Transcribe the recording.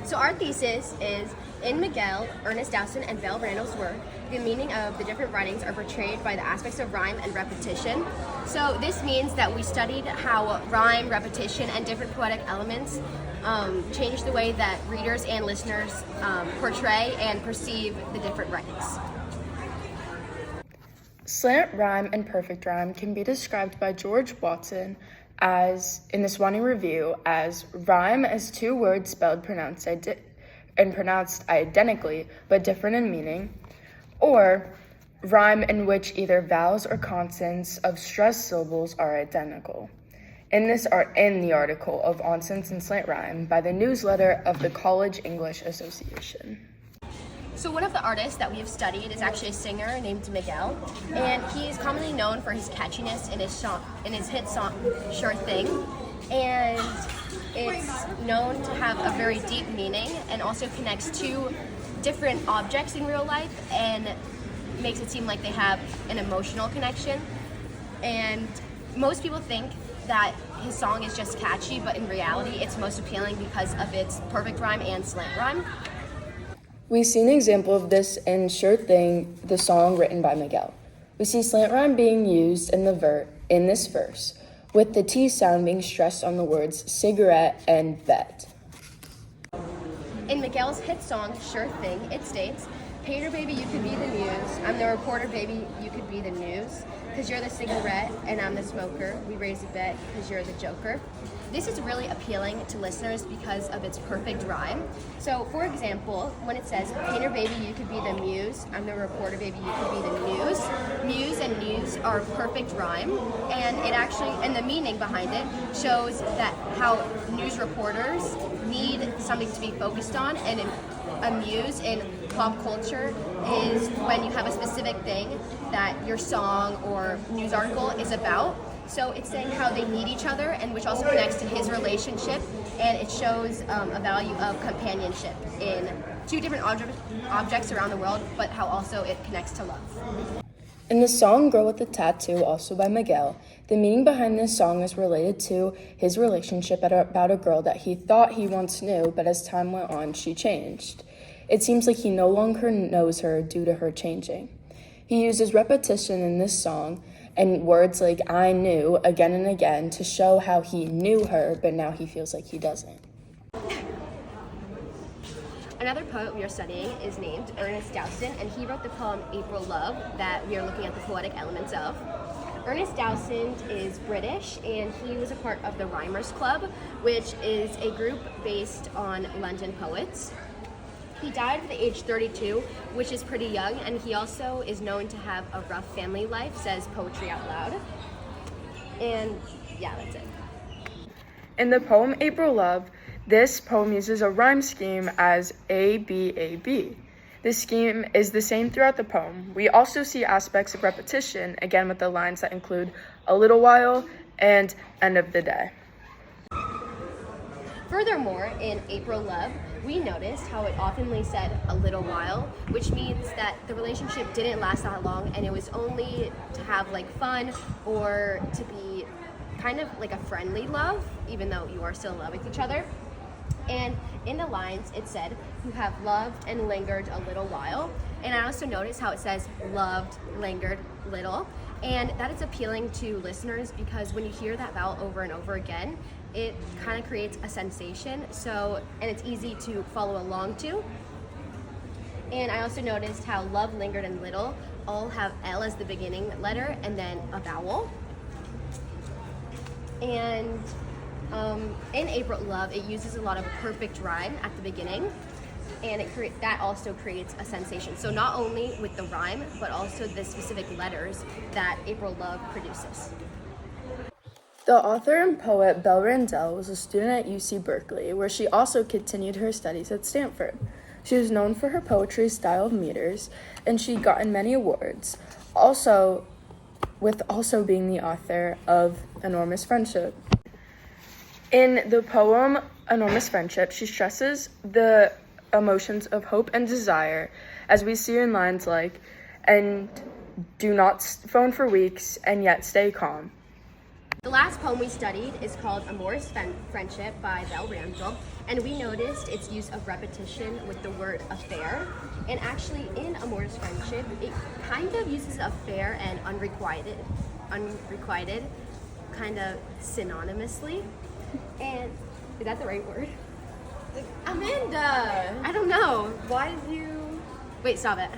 So our thesis is, in Miguel, Ernest Dowson, and Belle Randall's work, the meaning of the different writings are portrayed by the aspects of rhyme and repetition. So this means that we studied how rhyme, repetition, and different poetic elements change the way that readers and listeners portray and perceive the different writings. Slant rhyme and perfect rhyme can be described by George Watson as, in the Swanee Review, as rhyme as two words spelled pronounced identically but different in meaning, or rhyme in which either vowels or consonants of stressed syllables are identical. In the article of Onsets and Slant Rhyme by the newsletter of the College English Association. So one of the artists that we have studied is actually a singer named Miguel, and he is commonly known for his catchiness in his hit song "Sure Thing," and it's known to have a very deep meaning and also connects two different objects in real life and makes it seem like they have an emotional connection. And most people think that his song is just catchy, but in reality it's most appealing because of its perfect rhyme and slant rhyme. We see an example of this in Sure Thing, the song written by Miguel. We see slant rhyme being used in this verse, with the T sound being stressed on the words cigarette and bet. In Miguel's hit song, Sure Thing, it states, "Painter baby, you could be the muse. I'm the reporter baby, you could be the news. Cause you're the cigarette and I'm the smoker. We raise a bet cause you're the joker." This is really appealing to listeners because of its perfect rhyme. So for example, when it says, "Painter baby, you could be the muse. I'm the reporter baby, you could be the news." Muse and news are a perfect rhyme, and the meaning behind it shows that how news reporters need something to be focused on, and a muse in pop culture is when you have a specific thing that your song or news article is about. So it's saying how they need each other, and which also connects to his relationship, and it shows a value of companionship in two different objects around the world, but how also it connects to love. In the song Girl with a Tattoo, also by Miguel, the meaning behind this song is related to his relationship about a girl that he thought he once knew, but as time went on, she changed. It seems like he no longer knows her due to her changing. He uses repetition in this song and words like "I knew" again and again to show how he knew her, but now he feels like he doesn't. Another poet we are studying is named Ernest Dowson, and he wrote the poem April Love that we are looking at the poetic elements of. Ernest Dowson is British, and he was a part of the Rhymers Club, which is a group based on London poets. He died at the age 32, which is pretty young, and he also is known to have a rough family life, says Poetry Out Loud. And yeah, that's it. In the poem April Love, this poem uses a rhyme scheme as A, B, A, B. This scheme is the same throughout the poem. We also see aspects of repetition, again with the lines that include "a little while" and "end of the day." Furthermore, in April Love, we noticed how it oftenly said "a little while," which means that the relationship didn't last that long, and it was only to have like fun or to be kind of like a friendly love, even though you are still in love with each other. And in the lines, it said, "You have loved and lingered a little while." And I also noticed how it says loved, lingered, little. And that is appealing to listeners because when you hear that vowel over and over again, it kind of creates a sensation. And it's easy to follow along to. And I also noticed how love, lingered, and little all have L as the beginning letter and then a vowel. And in April Love, it uses a lot of perfect rhyme at the beginning, and that also creates a sensation. So not only with the rhyme, but also the specific letters that April Love produces. The author and poet Belle Randall was a student at UC Berkeley, where she also continued her studies at Stanford. She was known for her poetry style of meters, and she'd gotten many awards, also being the author of Enormous Friendship. In the poem Enormous Friendship, she stresses the emotions of hope and desire, as we see in lines like, "and do not phone for weeks, and yet stay calm." The last poem we studied is called Amorous Friendship by Belle Randall, And we noticed its use of repetition with the word affair. And actually, in Amorous Friendship, it kind of uses affair and unrequited kind of synonymously. And is that the right word? Amanda! I don't know. Why did you... Wait, stop it.